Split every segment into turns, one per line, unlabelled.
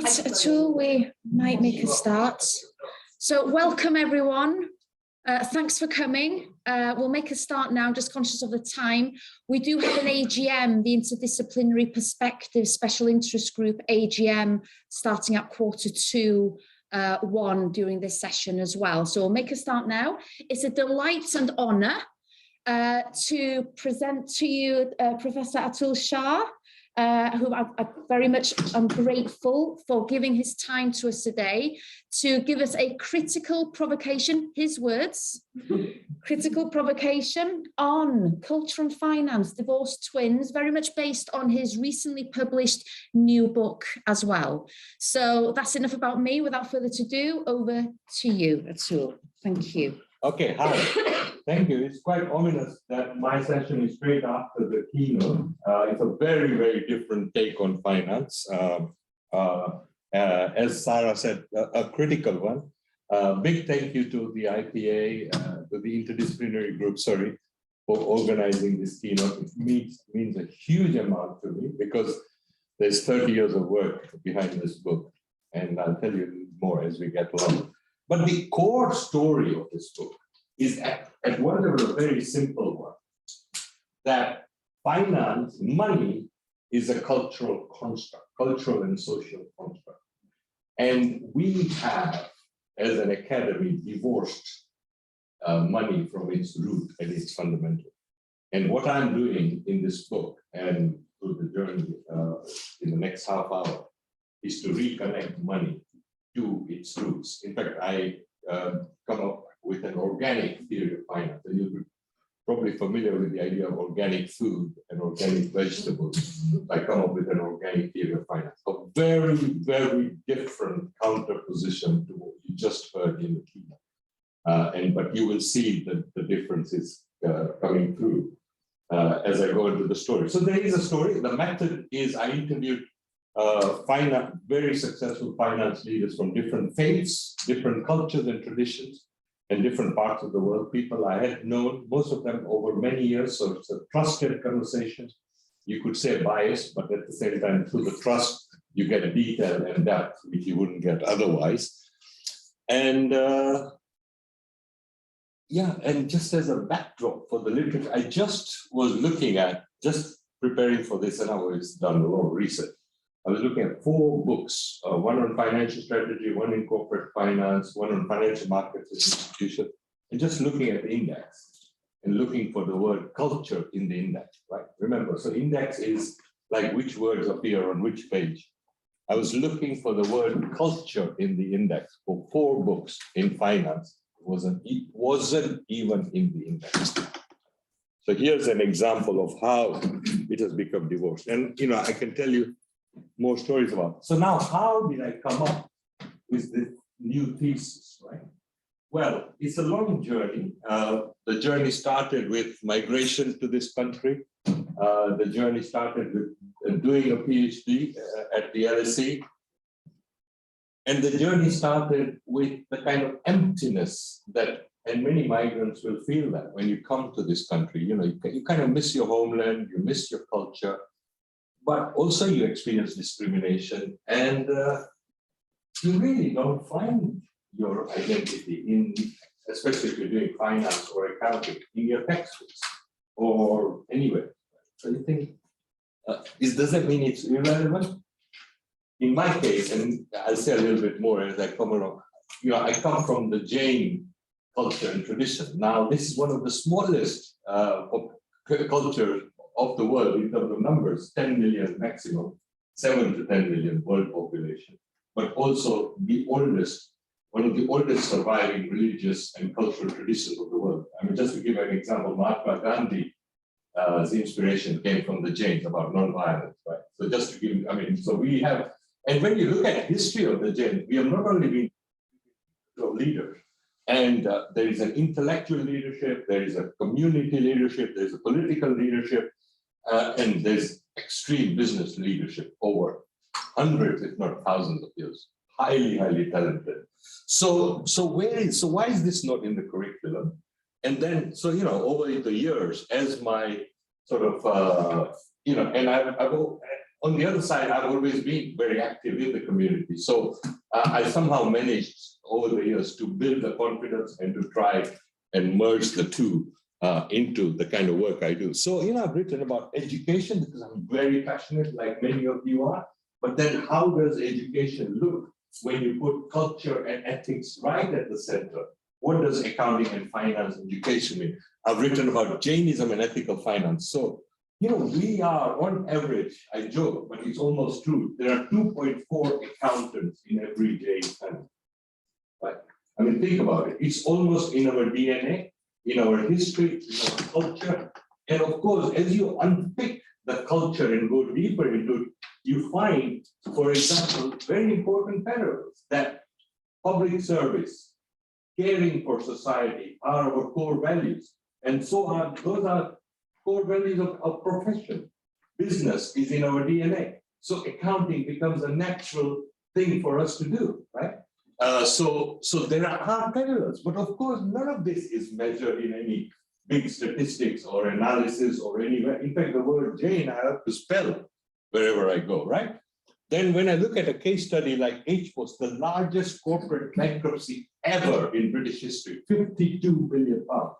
Atul, we might make a start. So welcome everyone. Thanks for coming. We'll make a start now, just conscious of the time. We do have an AGM, the Interdisciplinary Perspective Special Interest Group AGM, starting at 1:45 during this session as well. So we'll make a start now. It's a delight and honour to present to you Professor Atul Shah, who I very much am grateful for giving his time to us today to give us a critical provocation, his words, critical provocation on culture and finance, divorced twins, very much based on his recently published new book as well. So that's enough about me. Without further ado, over to you, Atul. Thank you.
Okay, hi. Thank you. It's quite ominous that my session is straight after the keynote. It's a very, very different take on finance. As Sarah said, a critical one. Big thank you to the IPA, to the interdisciplinary group, sorry, for organizing this keynote. It means a huge amount to me because there's 30 years of work behind this book. And I'll tell you more as we get along. But the core story of this book is at one level a very simple one, that finance, money, is a cultural construct, cultural and social construct. And we have, as an academy, divorced money from its root and its fundamental. And what I'm doing in this book and through the journey in the next half hour is to reconnect money to its roots. In fact, I come up with an organic theory of finance. And you'll be probably familiar with the idea of organic food and organic vegetables. I come up with an organic theory of finance. A very, very different counterposition to what you just heard in the keynote. But you will see that the difference is coming through as I go into the story. So there is a story. The method is I interviewed very successful finance leaders from different faiths, different cultures and traditions, and different parts of the world. People I had known, most of them over many years, so it's a trusted conversation. You could say biased, but at the same time, through the trust, you get detail and depth, which you wouldn't get otherwise. And yeah, and just as a backdrop for the literature, I just was looking at, just preparing for this, and I was done a lot of research. I was looking at 4 books, one on financial strategy, one in corporate finance, one on financial markets and institutions, and just looking at the index and looking for the word culture in the index, right? Remember, so index is like which words appear on which page. I was looking for the word culture in the index for 4 books in finance. It wasn't even in the index. So here's an example of how it has become divorced. And, you know, I can tell you more stories about it. So now, how did I come up with this new thesis, right? Well, it's a long journey. The journey started with migration to this country. The journey started with doing a PhD at the LSE. And the journey started with the kind of emptiness that, and many migrants will feel that when you come to this country, you know, you kind of miss your homeland, you miss your culture, but also you experience discrimination, and you really don't find your identity in, especially if you're doing finance or accounting, in your textbooks or anywhere. So you think, does that mean it's irrelevant? In my case, and I'll say a little bit more as I come along, you know, I come from the Jain culture and tradition. Now, this is one of the smallest cultures of the world in terms of numbers, 10 million maximum, 7 to 10 million world population, but also the oldest, one of the oldest surviving religious and cultural traditions of the world. I mean, just to give an example, Mahatma Gandhi's inspiration came from the Jains about non-violence, right? So just to give, I mean, so we have, and when you look at history of the Jains, we have not only been leaders, and there is an intellectual leadership, there is a community leadership, there's a political leadership, and there's extreme business leadership over hundreds, if not thousands of years. Highly, highly talented. So why is this not in the curriculum? And then, so, you know, over the years, as my sort of, you know, and I've on the other side, I've always been very active in the community. So I somehow managed over the years to build the confidence and to try and merge the two into the kind of work I do. So, I've written about education because I'm very passionate, like many of you are. But then how does education look when you put culture and ethics right at the center? What does accounting and finance education mean? I've written about Jainism and ethical finance. So, we are on average, I joke, but it's almost true. There are 2.4 accountants in every Jain family. Right? I mean, think about it. It's almost in our DNA, in our history, in our culture. And of course, as you unpick the culture and go deeper into it, you find, for example, very important parallels that public service, caring for society are our core values. And so those are core values of profession. Business is in our DNA. So accounting becomes a natural thing for us to do, right? So there are parallels, but of course, none of this is measured in any big statistics or analysis or anywhere. In fact, the word Jain I have to spell wherever I go, right? Then when I look at a case study like HPOS, the largest corporate bankruptcy ever in British history, 52 billion pounds.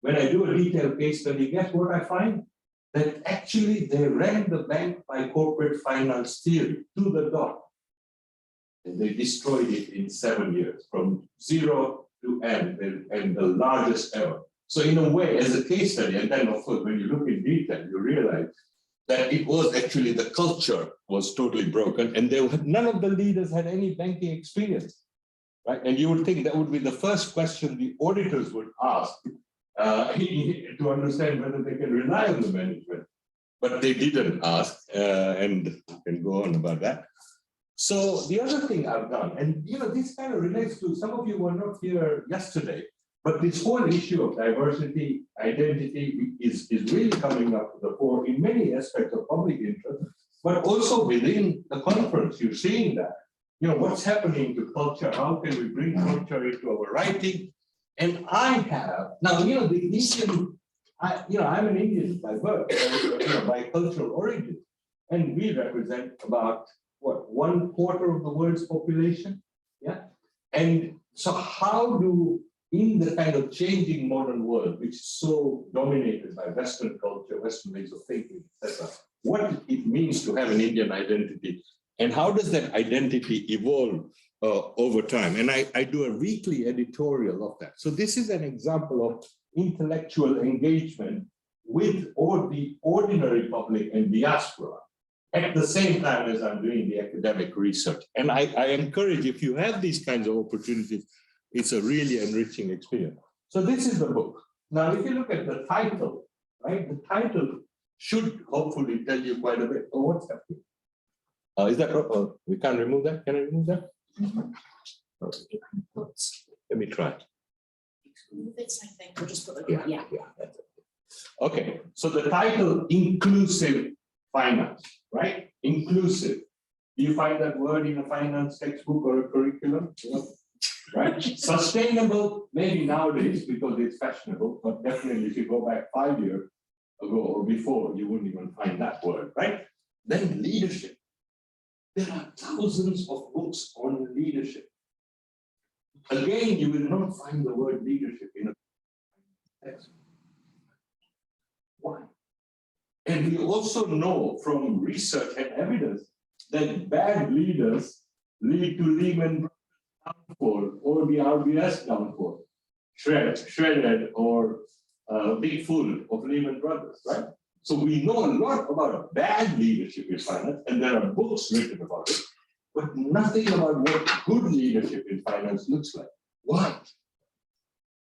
When I do a detailed case study, guess what I find? That actually they ran the bank by corporate finance theory to the dot. And they destroyed it in 7 years, from zero to end, and the largest ever. So in a way, as a case study, and then of course, when you look in detail, you realize that it was actually the culture was totally broken, and none of the leaders had any banking experience, right? And you would think that would be the first question the auditors would ask to understand whether they can rely on the management, but they didn't ask, and you can go on about that. So the other thing I've done, and this kind of relates to some of you were not here yesterday, but this whole issue of diversity, identity is really coming up to the fore in many aspects of public interest, but also within the conference, you're seeing that, what's happening to culture, how can we bring culture into our writing? And I have, now, the Indian, I'm an Indian by birth, by cultural origin, and we represent about, what, 1/4 of the world's population, yeah? And so how do, in the kind of changing modern world, which is so dominated by Western culture, Western ways of thinking, etc., what it means to have an Indian identity, and how does that identity evolve over time? And I do a weekly editorial of that. So this is an example of intellectual engagement with the ordinary public and diaspora at the same time as I'm doing the academic research. And I encourage, if you have these kinds of opportunities, it's a really enriching experience. So this is the book. Now, if you look at the title, right, the title should hopefully tell you quite a bit of what's happening. Is that, we can't remove that? Can I remove that? Okay. Let me try.
Move this, I think. We'll just put the,
yeah, that's it. Okay, so the title, Inclusive Finance, right? Inclusive. Do you find that word in a finance textbook or a curriculum? Right? Sustainable, maybe nowadays because it's fashionable, but definitely if you go back 5 years ago or before, you wouldn't even find that word, right? Then leadership. There are thousands of books on leadership. Again, you will not find the word leadership in a text. Why? And we also know from research and evidence that bad leaders lead to Lehman downfall or the RBS downfall, shredded or big full of Lehman Brothers, right? So we know a lot about bad leadership in finance, and there are books written about it, but nothing about what good leadership in finance looks like. Why?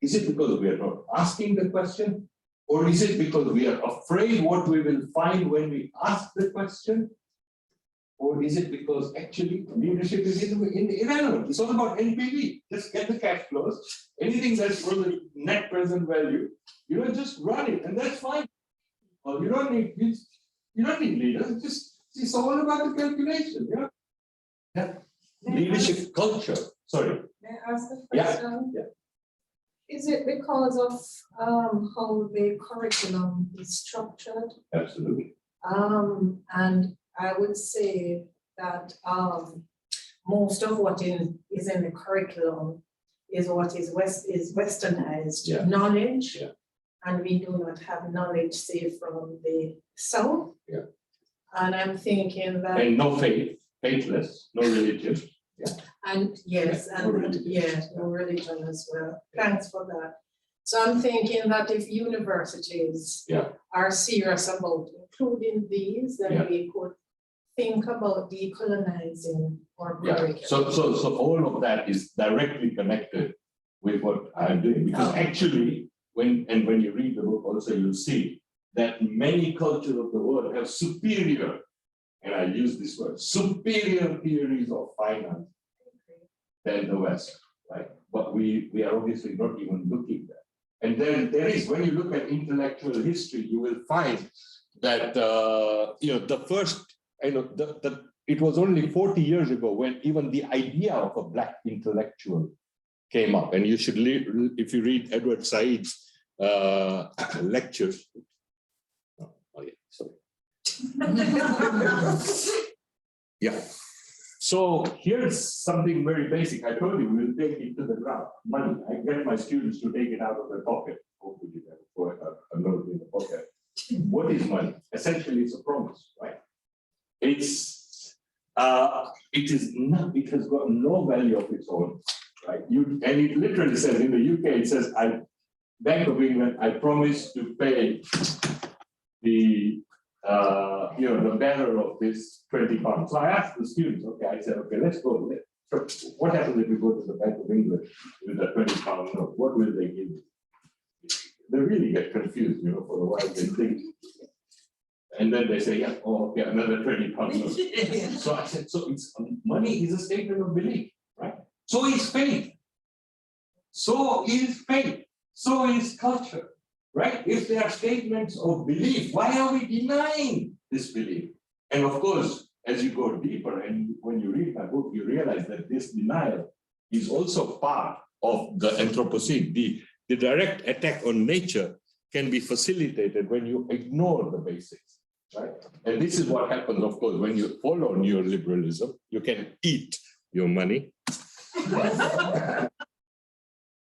Is it because we are not asking the question? Or is it because we are afraid what we will find when we ask the question? Or is it because actually leadership is irrelevant? It's all about NPV. Just get the cash flows. Anything that's for the net present value, just run it, and that's fine. Well, you don't need leaders. It's all about the calculation. Yeah. Leadership culture. Sorry.
May I ask a question?
Yeah.
Is it because of how the curriculum is structured?
Absolutely.
And I would say that most of what is in the curriculum is what is westernized knowledge.
Yeah.
And we do not have knowledge, say, from the South.
Yeah.
And I'm thinking that.
And no faith, faithless, no religion.
And yes,
Yeah, no religion.
no religion as well. Thanks for that. So I'm thinking that if universities are serious about including these, then we could think about decolonizing our curriculum.
So all of that is directly connected with what I'm doing, because actually, when you read the book also, you'll see that many cultures of the world have superior, and I use this word, superior theories of finance than the West, right? But we are obviously not even looking there. And then there is, when you look at intellectual history, you will find that the first, it was only 40 years ago when even the idea of a Black intellectual came up. And you should, if you read Edward Said's lectures. Yeah. So here's something very basic. I told you we'll take it to the ground. Money. I get my students to take it out of their pocket. Hopefully they have a note in the pocket. What is money? Essentially, it's a promise, right? It has got no value of its own, right? And it literally says in the UK, it says, Bank of England, I promise to pay the bearer of this £20. So I asked the students, okay, I said, okay, let's go. What happens if we go to the Bank of England with a £20 note? What will they give you? They really get confused, for a while they think. And then they say, yeah, oh, okay, another £20 note. So I said, so money is a statement of belief, right? So is faith. So is faith. So is culture, right? If there are statements of belief, why are we denying this belief? And of course, as you go deeper and when you read my book, you realize that this denial is also part of the Anthropocene. The direct attack on nature can be facilitated when you ignore the basics, right? And this is what happens, of course, when you follow neoliberalism, you can eat your money.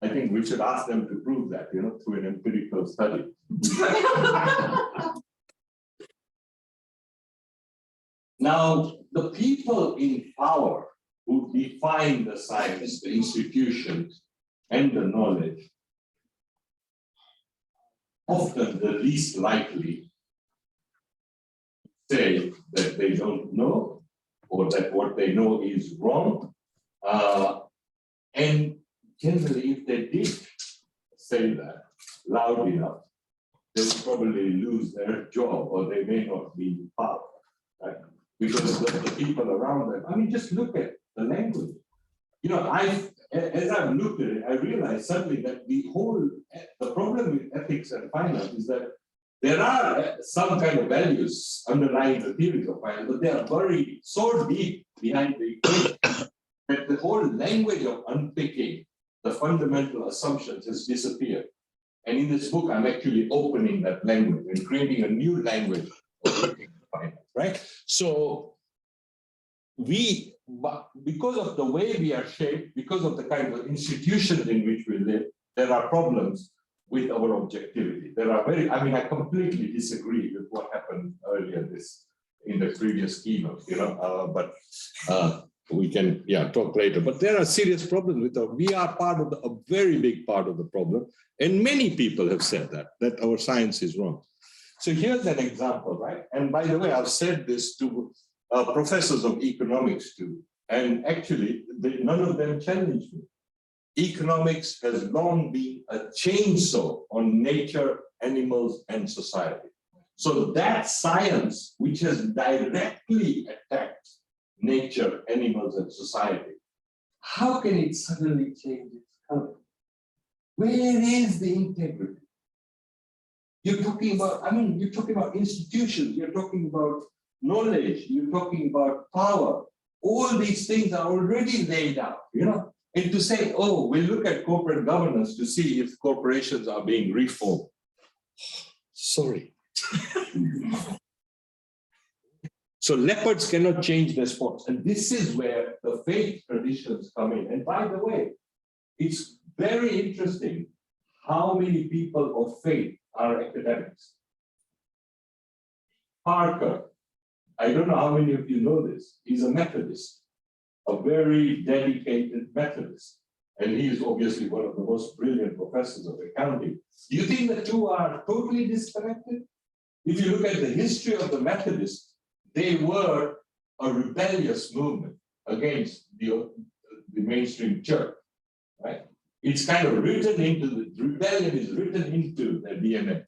I think we should ask them to prove that, through an empirical study. Now, the people in power who define the science, the institutions, and the knowledge, often the least likely say that they don't know, or that what they know is wrong. And generally, if they did say that loud enough, they would probably lose their job, or they may not be in power, right? Because the people around them, just look at the language. As I've looked at it, I realized suddenly that the problem with ethics and finance is that there are some kind of values underlying the theories of finance, but they are buried so deep behind the equation that the whole language of unpicking the fundamental assumptions has disappeared. And in this book, I'm actually opening that language and creating a new language of looking at finance, right? So because of the way we are shaped, because of the kind of institutions in which we live, there are problems with our objectivity. I completely disagree with what happened earlier in the previous keynote, but we can talk later. But there are serious problems with we are part of a very big part of the problem. And many people have said that our science is wrong. So here's an example, right? And by the way, I've said this to professors of economics too. And actually, none of them challenged me. Economics has long been a chainsaw on nature, animals, and society. So that science, which has directly attacked nature, animals, and society, how can it suddenly change its color? Where is the integrity? You're talking about institutions, you're talking about knowledge, you're talking about power. All these things are already laid out, And to say, oh, we'll look at corporate governance to see if corporations are being reformed. Sorry. So leopards cannot change their spots. And this is where the faith traditions come in. And by the way, it's very interesting how many people of faith are academics. Parker, I don't know how many of you know this, he's a Methodist, a very dedicated Methodist. And he is obviously one of the most brilliant professors of accounting. Do you think the two are totally disconnected? If you look at the history of the Methodists, they were a rebellious movement against the mainstream church, right? It's kind of written into the rebellion is written into their DNA.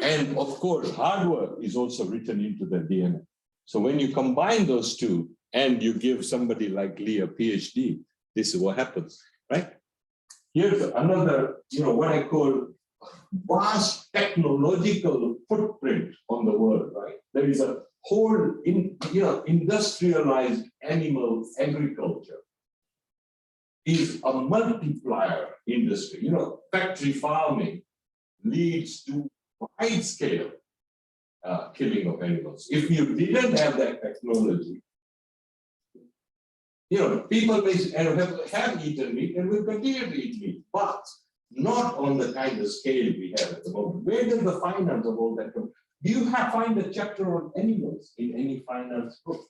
And of course, hard work is also written into their DNA. So when you combine those two and you give somebody like Lee a PhD, this is what happens, right? Here's another, what I call vast technological footprint on the world, right? There is a whole, industrialized animal agriculture is a multiplier industry. Factory farming leads to wide-scale killing of animals. If you didn't have that technology, people may have eaten meat and will continue to eat meat, but not on the kind of scale we have at the moment. Where does the finance of all that come? Do you find a chapter on animals in any finance book?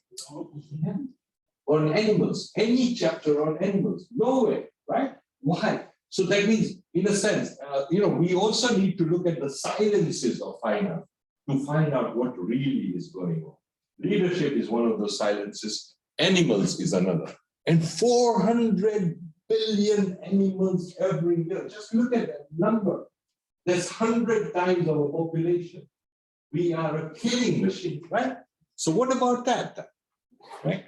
On animals, any chapter on animals? Nowhere, right? Why? So that means, in a sense, we also need to look at the silences of finance to find out what really is going on. Leadership is one of those silences. Animals is another. And 400 billion animals every year. Just look at that number. That's 100 times our population. We are a killing machine, right? So what about that, right?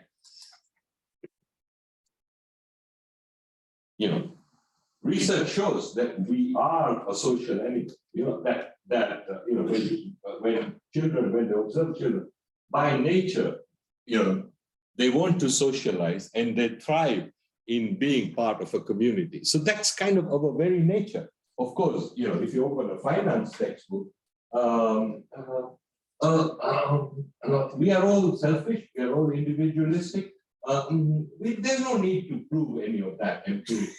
Research shows that we are a social animal. When they observe children, by nature, they want to socialize and they thrive in being part of a community. So that's kind of our very nature. Of course, if you open a finance textbook, we are all selfish, we are all individualistic. There's no need to prove any of that empirically.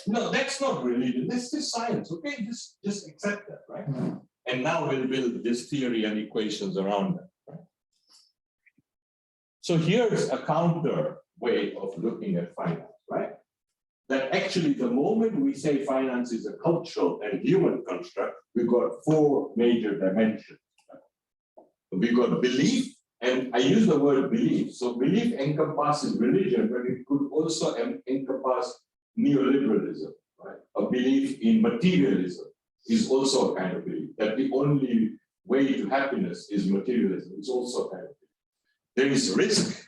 No, that's not religion. That's just science. Okay, just accept that, right? And now we'll build this theory and equations around that. Right? So here's a counter way of looking at finance, right? That actually, the moment we say finance is a cultural and human construct, we've got four major dimensions. Right? We've got belief. And I use the word belief. So belief encompasses religion, but it could also encompass neoliberalism, right? A belief in materialism is also a kind of belief, that the only way to happiness is materialism. It's also a kind of belief. There is risk.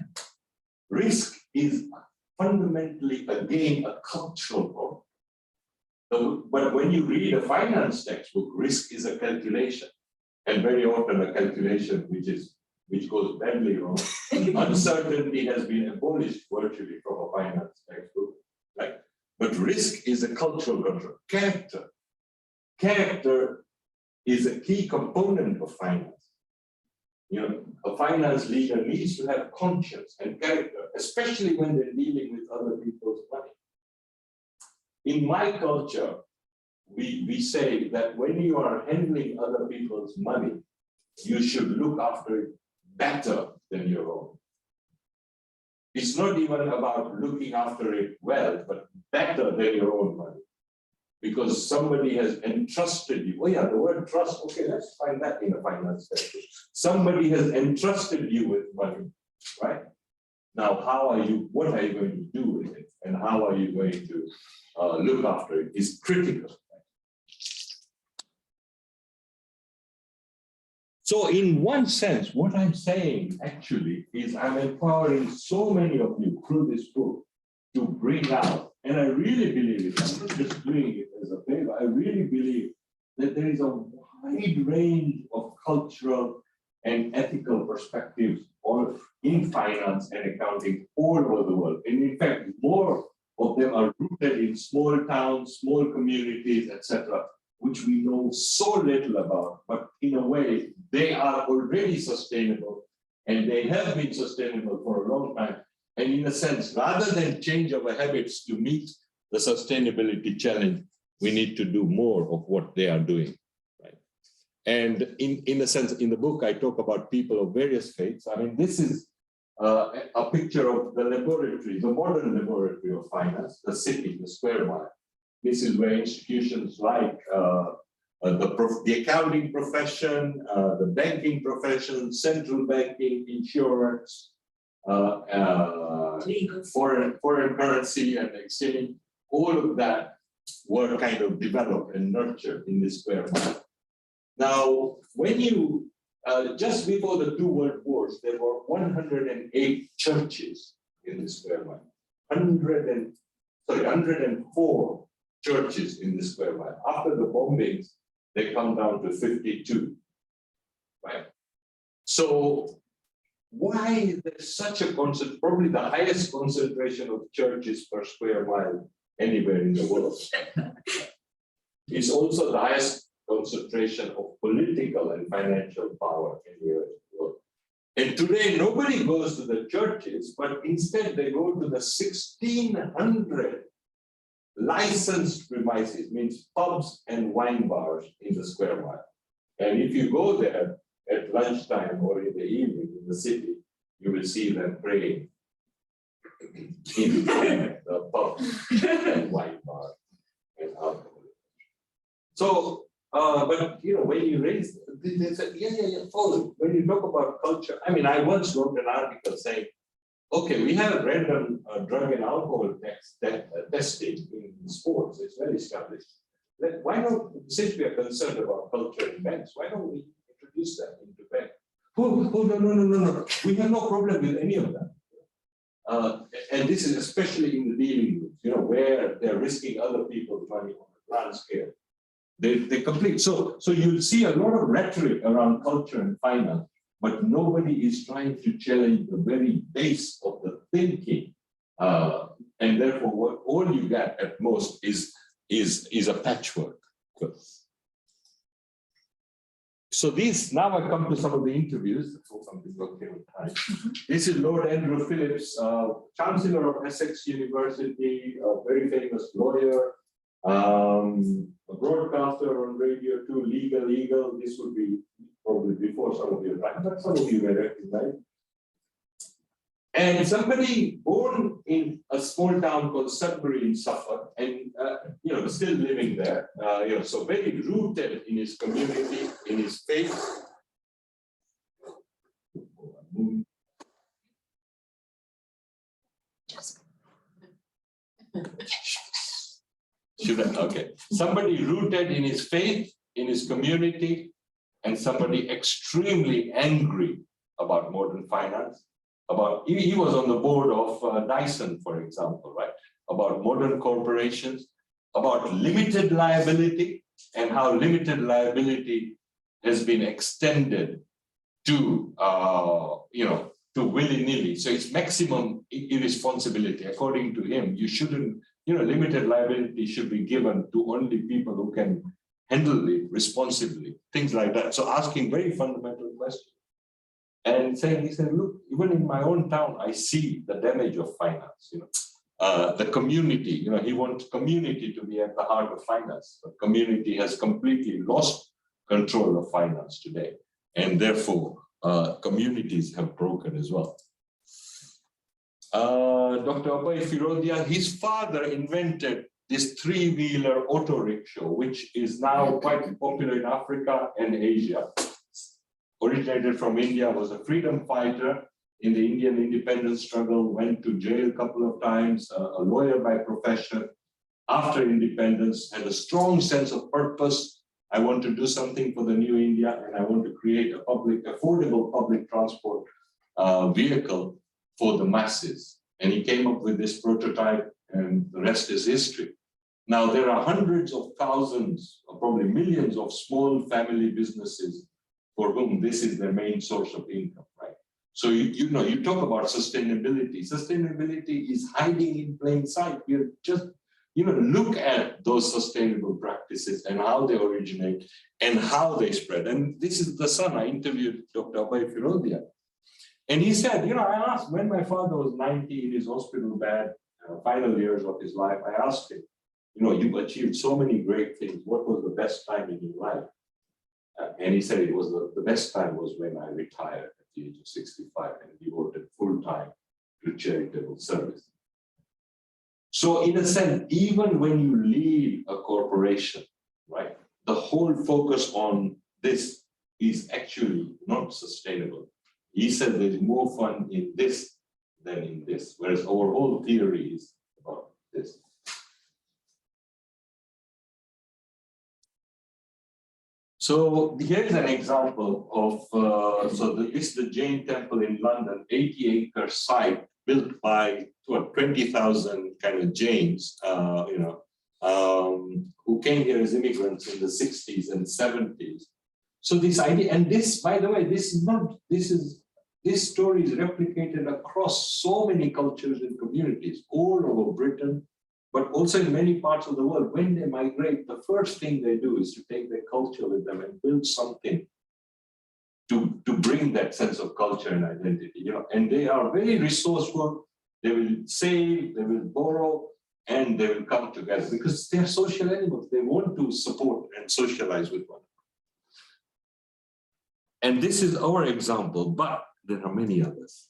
Risk is fundamentally, again, a cultural problem. But when you read a finance textbook, risk is a calculation, and very often a calculation which goes badly wrong. Uncertainty has been abolished virtually from a finance textbook, right? But risk is a cultural control. Character is a key component of finance. A finance leader needs to have conscience and character, especially when they're dealing with other people's money. In my culture, we say that when you are handling other people's money, you should look after it better than your own. It's not even about looking after it well, but better than your own money. Because somebody has entrusted you. Oh yeah, the word trust, okay, let's find that in a finance textbook. Somebody has entrusted you with money, right? Now, what are you going to do with it? And how are you going to look after it is critical. So in one sense, what I'm saying actually is I'm empowering so many of you through this book to bring out, and I really believe it, I'm not just doing it as a favor, I really believe that there is a wide range of cultural and ethical perspectives in finance and accounting all over the world. And in fact, more of them are rooted in small towns, small communities, etc., which we know so little about, but in a way, they are already sustainable and they have been sustainable for a long time. And in a sense, rather than change our habits to meet the sustainability challenge, we need to do more of what they are doing, right? And in a sense, in the book, I talk about people of various faiths. I mean, this is a picture of the laboratory, the modern laboratory of finance, the city, the square mile. This is where institutions like the accounting profession, the banking profession, central banking, insurance, foreign currency and exchange, all of that were kind of developed and nurtured in this square mile. Now, when you, just before the two world wars, there were 108 churches in the square mile. 104 churches in the square mile. After the bombings, they come down to 52, right? So why is there such a probably the highest concentration of churches per square mile anywhere in the world? It's also the highest concentration of political and financial power anywhere in the world. And today, nobody goes to the churches, but instead they go to the 1,600 licensed premises, means pubs and wine bars in the square mile. And if you go there at lunchtime or in the evening in the city, you will see them praying in the pub and wine bar and alcohol. So, but you know, when you raise, they said, follow. When you talk about culture, I mean, I once wrote an article saying, okay, we have random drug and alcohol testing in sports. It's very established. Why not, since we are concerned about culture in banks, why don't we introduce that into banks? Oh, no. We have no problem with any of that. And this is especially in the dealing groups, you know, where they're risking other people's money on a grand scale. They complete. So you'll see a lot of rhetoric around culture and finance, but nobody is trying to challenge the very base of the thinking. And therefore, what all you get at most is a patchwork. So now I come to some of the interviews. This is Lord Andrew Phillips, Chancellor of Essex University, a very famous lawyer, a broadcaster on Radio 2, Legal Eagle. This would be probably before some of your time, but some of you may recognize. And somebody born in a small town called Sudbury in Suffolk, and you know, still living there. You know, so very rooted in his community, in his faith. Okay. Somebody rooted in his faith, in his community, and somebody extremely angry about modern finance. He was on the board of Dyson, for example, right? About modern corporations, about limited liability, and how limited liability has been extended to, you know, to willy-nilly. So it's maximum irresponsibility. According to him, you shouldn't, you know, limited liability should be given to only people who can handle it responsibly, things like that. So asking very fundamental questions. And saying, he said, look, even in my own town, I see the damage of finance, you know, the community, you know, he wants community to be at the heart of finance. The community has completely lost control of finance today. And therefore, communities have broken as well. Dr. Abhay Firodia, his father invented this three-wheeler auto rickshaw, which is now quite popular in Africa and Asia. Originated from India, was a freedom fighter in the Indian independence struggle, went to jail a couple of times, a lawyer by profession. After independence, had a strong sense of purpose. I want to do something for the new India, and I want to create a affordable public transport vehicle for the masses. And he came up with this prototype, and the rest is history. Now, there are hundreds of thousands, or probably millions of small family businesses for whom this is their main source of income, right? So, you know, you talk about sustainability. Sustainability is hiding in plain sight. We're just, you know, look at those sustainable practices and how they originate and how they spread. And this is the son. I interviewed Dr. Abhay Firodia. And he said, I asked when my father was 90 in his hospital bed, final years of his life, I asked him, you've achieved so many great things. What was the best time in your life? And he said it was the best time was when I retired at the age of 65 and devoted full time to charitable service. So in a sense, even when you lead a corporation, right, the whole focus on this is actually not sustainable. He said there's more fun in this than in this, whereas our whole theory is about this. So here's an example of, this is the Jain temple in London, 80-acre site built by 20,000 kind of Jains, who came here as immigrants in the 60s and 70s. So this idea, and this, by the way, this story is replicated across so many cultures and communities all over Britain, but also in many parts of the world. When they migrate, the first thing they do is to take their culture with them and build something to bring that sense of culture and identity. And they are very resourceful. They will save, they will borrow, and they will come together because they are social animals. They want to support and socialize with one another. And this is our example, but there are many others.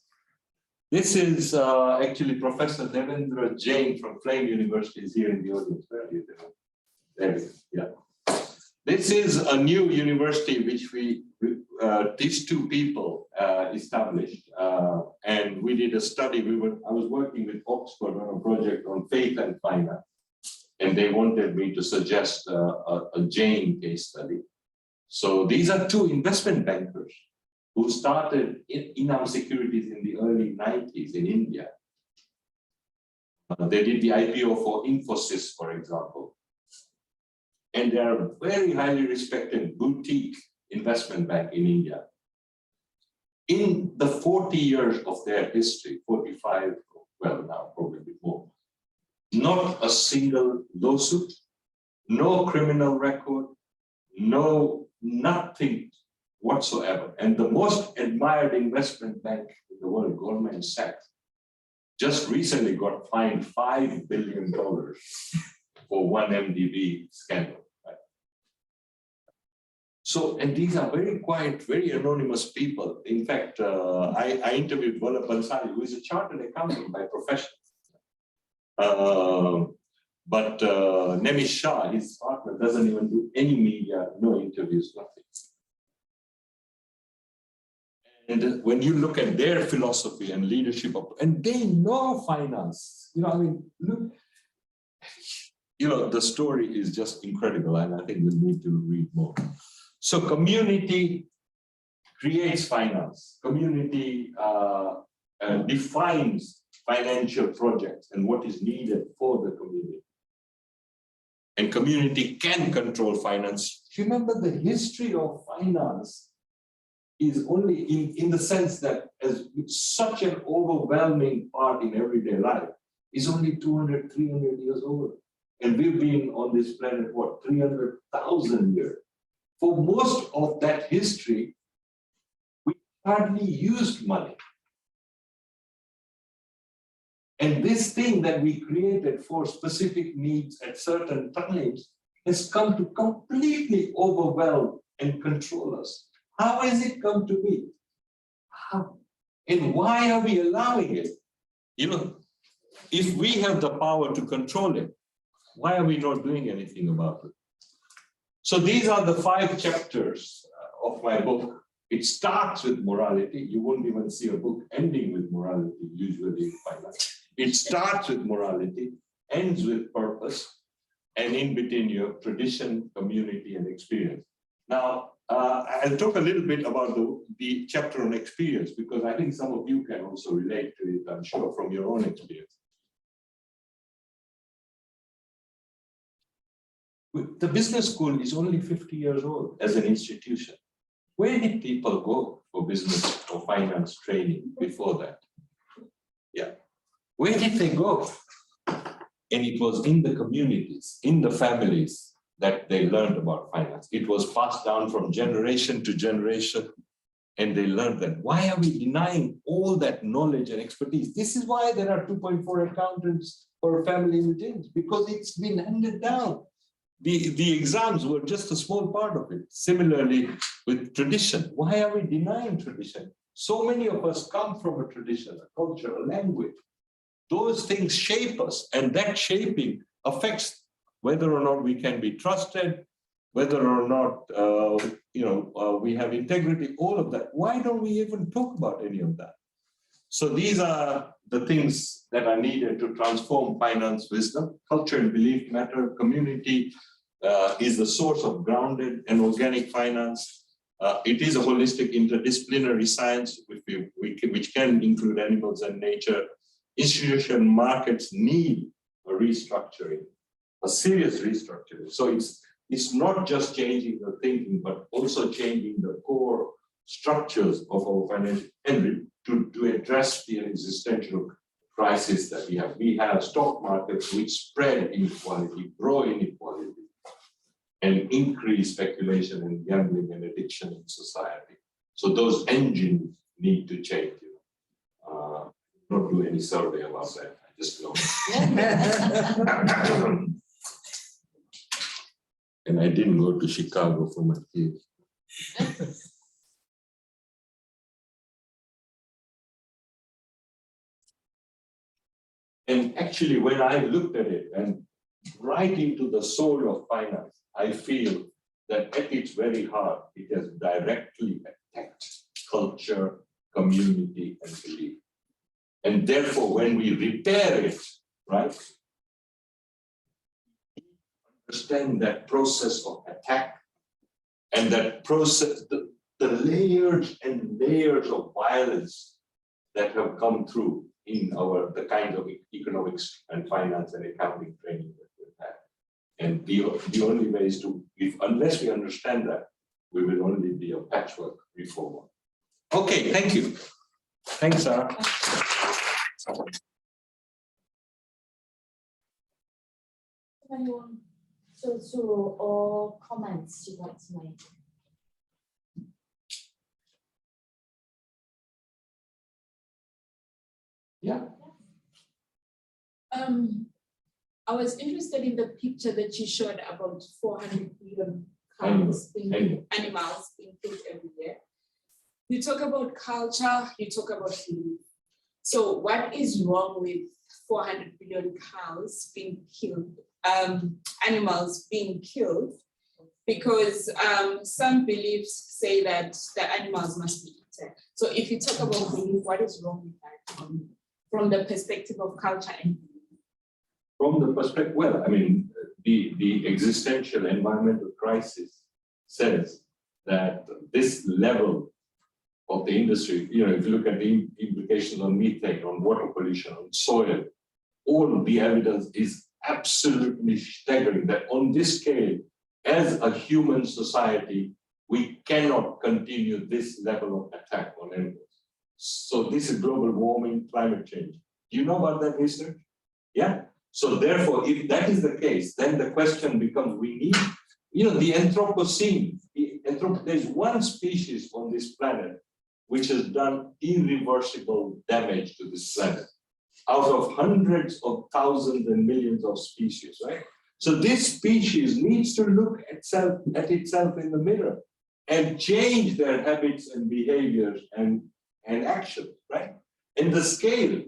This is actually Professor Devendra Jain from Flame University is here in the audience. Where are you? There we go. Yeah. This is a new university which these two people established, and we did a study. I was working with Oxford on a project on faith and finance, and they wanted me to suggest a Jain case study. So these are two investment bankers who started in-house securities in the early 90s in India. They did the IPO for Infosys, for example. And they are a very highly respected boutique investment bank in India. In the 40 years of their history, 45, well now probably a bit more, not a single lawsuit, no criminal record, nothing whatsoever. And the most admired investment bank in the world, Goldman Sachs, just recently got fined $5 billion for one MDB scandal. Right? So, and these are very quiet, very anonymous people. In fact, I interviewed Vallabh Bansali, who is a chartered accountant by profession. But Nemish Shah, his partner, doesn't even do any media, no interviews, nothing. And when you look at their philosophy and leadership, and they know finance, look, the story is just incredible, and I think we need to read more. So community creates finance. Community defines financial projects and what is needed for the community. And community can control finance. Remember, the history of finance is only in the sense that as such an overwhelming part in everyday life is only 200, 300 years old. And we've been on this planet, what, 300,000 years. For most of that history, we hardly used money. And this thing that we created for specific needs at certain times has come to completely overwhelm and control us. How has it come to be? How? And why are we allowing it? If we have the power to control it, why are we not doing anything about it? So these are the 5 chapters of my book. It starts with morality. You won't even see a book ending with morality, usually in finance. It starts with morality, ends with purpose, and in between you have tradition, community, and experience. Now, I'll talk a little bit about the chapter on experience, because I think some of you can also relate to it, I'm sure, from your own experience. The business school is only 50 years old as an institution. Where did people go for business or finance training before that? Yeah. Where did they go? And it was in the communities, in the families, that they learned about finance. It was passed down from generation to generation. and they learn that. Why are we denying all that knowledge and expertise? This is why there are 2.4 accountants for a family in the James, because it's been handed down. The exams were just a small part of it. Similarly with tradition, why are we denying tradition? So many of us come from a tradition, a culture, a language. Those things shape us, and that shaping affects whether or not we can be trusted, whether or not we have integrity, all of that. Why don't we even talk about any of that? So these are the things that are needed to transform finance wisdom. Culture and belief matter. Community is the source of grounded and organic finance. It is a holistic interdisciplinary science which can include animals and nature. Institutional markets need a restructuring, a serious restructuring. So it's not just changing the thinking, but also changing the core structures of our financial and to address the existential crisis that we have. We have stock markets which spread inequality, grow inequality, and increase speculation and gambling and addiction in society. So those engines need to change. Not do any survey about that. I just know. And I didn't go to Chicago for my kids. And actually, when I looked at it and right into the soul of finance, I feel that at its very heart, it has directly attacked culture, community, and belief. And therefore, when we repair it, right, understand that process of attack and that process, the layers and layers of violence that have come through in the kind of economics and finance and accounting training that we've had. And the only way is unless we understand that, we will only be a patchwork reformer. Okay, thank you. Thanks, Sarah.
Anyone or comments you'd like to make?
Yeah.
I was interested in the picture that you showed about 400 billion animals being killed every year. You talk about culture, you talk about belief. So what is wrong with 400 billion cows being killed, animals being killed? Because some beliefs say that the animals must be eaten. So if you talk about belief, what is wrong with that from the perspective of culture and belief?
From the perspective, well, I mean, the existential environmental crisis says that this level of the industry, if you look at the implications on methane, on water pollution, on soil, all of the evidence is absolutely staggering that on this scale, as a human society, we cannot continue this level of attack on animals. So this is global warming, climate change. Do you know about that research? Yeah. So therefore, if that is the case, then the question becomes, we need, the Anthropocene. There's one species on this planet which has done irreversible damage to this planet out of hundreds of thousands and millions of species, right? So this species needs to look at itself in the mirror and change their habits and behaviors and actions, right? And the scale,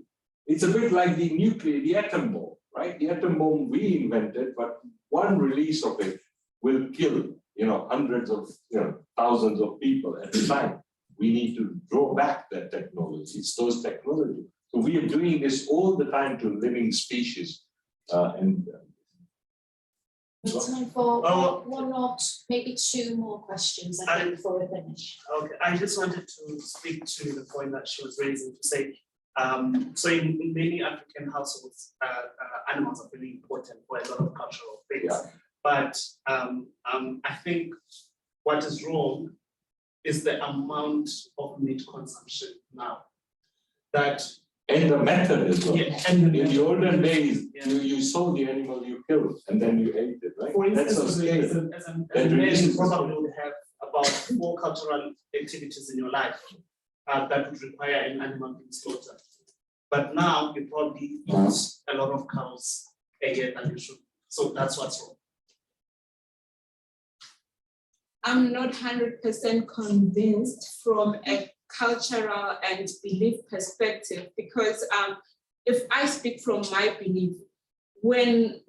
it's a bit like the atom bomb, right? The atom bomb we invented, but one release of it will kill, hundreds of, thousands of people at a time. We need to draw back that technology. It's those technologies. So we are doing this all the time to living species.
Time for one or maybe two more questions, I think, before we finish.
Okay, I just wanted to speak to the point that she was raising to say, so in many African households, animals are really important for a lot of cultural things. Yeah. But I think what is wrong is the amount of meat consumption now.
And the method as well.
Yeah,
in the olden days, you saw the animal you killed and then you ate it, right?
For instance, as a man, you probably would have a about 4 cultural activities in your life that would require an animal being slaughtered. But now you probably eat a lot of cows a year than you should. So that's what's wrong.
I'm not 100% convinced from a cultural and belief perspective, because if I speak from my belief, when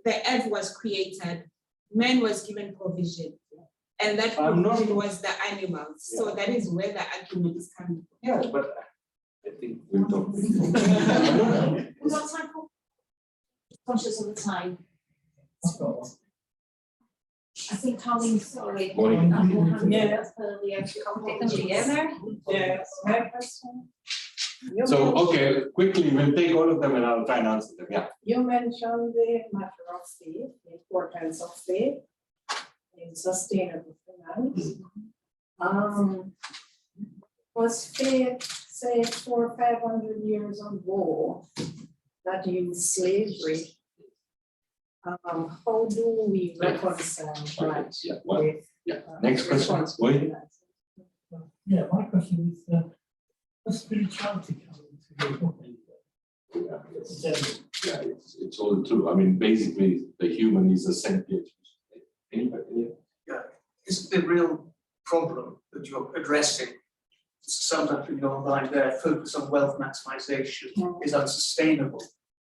the earth was created, man was given provision, and that provision was the animals. So that is where the argument is coming from.
Yeah, but I think we'll talk.
We've got time for conscious of the time. I think Colleen, sorry.
Yeah.
So, okay, quickly, we'll take all of them and I'll try and answer them. Yeah.
You mentioned the matter of faith, the importance of faith in sustainable finance. Was faith, say, 400 or 500 years ago that used slavery? How do we reconcile that with?
Next question. Wait.
Yeah, my question is, does spirituality come into the book?
Yeah, it's all true. I mean, basically, the human is a sentient. Anybody?
Yeah, isn't the real problem that you're addressing, sometimes in your line there, focus on wealth maximization is unsustainable?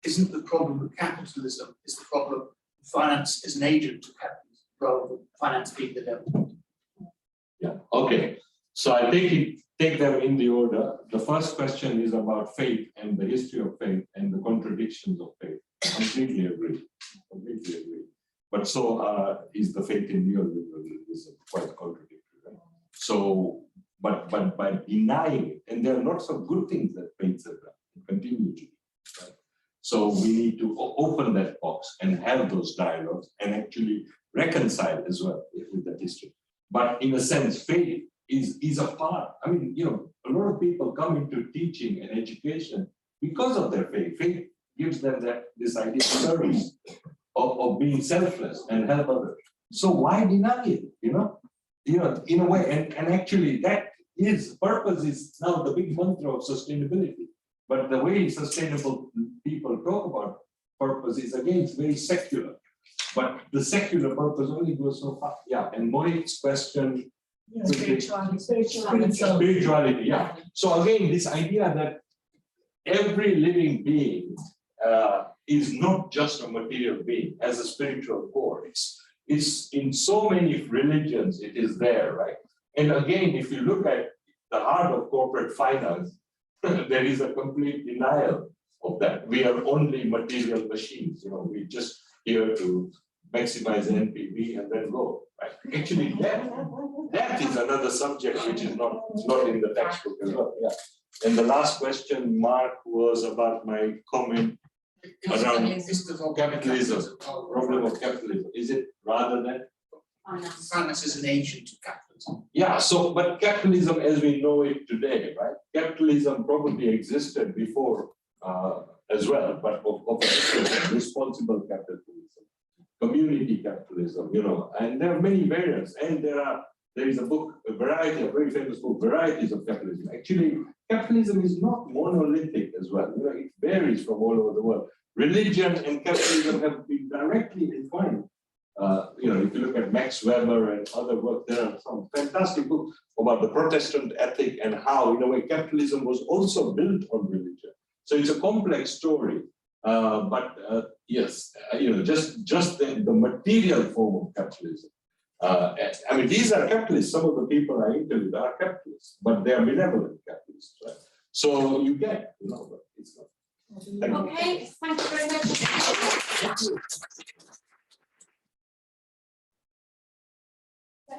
Isn't the problem with capitalism, is the problem finance is an agent to capitalism rather than finance being the devil?
Yeah, okay. So I take them in the order. The first question is about faith and the history of faith and the contradictions of faith. Completely agree. Completely agree. But so is the faith in neoliberalism quite contradictory, right? So, but by denying, and there are lots of good things that faith has done and continue to do, right? So we need to open that box and have those dialogues and actually reconcile as well with that history. But in a sense, faith is a part. I mean, you know, a lot of people come into teaching and education because of their faith. Faith gives them this idea of service, of being selfless and help others. So why deny it? You know, in a way, and actually that is purpose is now the big mantra of sustainability. But the way sustainable people talk about purpose is again, it's very secular. But the secular purpose only goes so far. Yeah, and Mohit's question. Spirituality, yeah. So again, this idea that every living being is not just a material being, has a spiritual core. It's in so many religions, it is there, right? And again, if you look at the heart of corporate finance, there is a complete denial of that. We are only material machines, you know, we just here to maximize NPV and then go, right? Actually, that is another subject which is not in the textbook as well. Yeah. And the last question, Mark, was about my comment around capitalism, problem of capitalism. Is it rather than
Finance is an agent of capitalism.
Yeah, so but capitalism as we know it today, right? Capitalism probably existed before as well, but of responsible capitalism, community capitalism, you know, and there are many variants, and there is a book, a very famous book, Varieties of Capitalism. Actually, capitalism is not monolithic as well. You know, it varies from all over the world. Religion and capitalism have been directly entwined. You know, if you look at Max Weber and other work, there are some fantastic books about the Protestant ethic and how, in a way, capitalism was also built on religion. So it's a complex story. But yes, you know, just the material form of capitalism. I mean, these are capitalists. Some of the people I interviewed are capitalists, but they are benevolent capitalists, right? So you get, you know, but it's not.
Okay, thank you very much.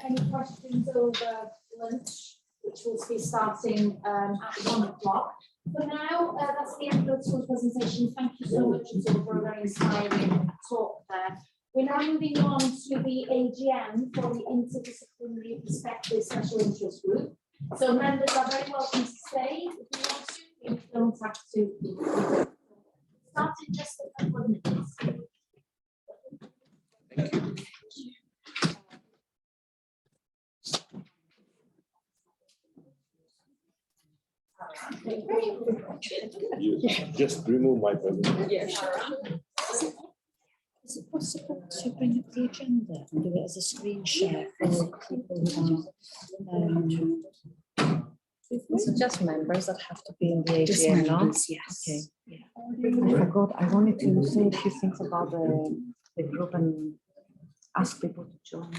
Any questions over lunch, which will be starting at 1 o'clock. For now, that's the end of the presentation. Thank you so much for a very inspiring talk there. We're now moving on to the AGM for the Interdisciplinary Perspective Special Interest Group. So members are very welcome to stay if you want to. You don't have to. Start in just a couple of minutes.
Thank you. Just remove my presentation.
Yeah, sure.
Is it possible to bring up the agenda and do it as a screen share for people who are?
It's just members that have to be in the
Just
AGM, no?
members, yes.
Okay.
Yeah.
I forgot, I wanted to say a few things about the group and ask people to join.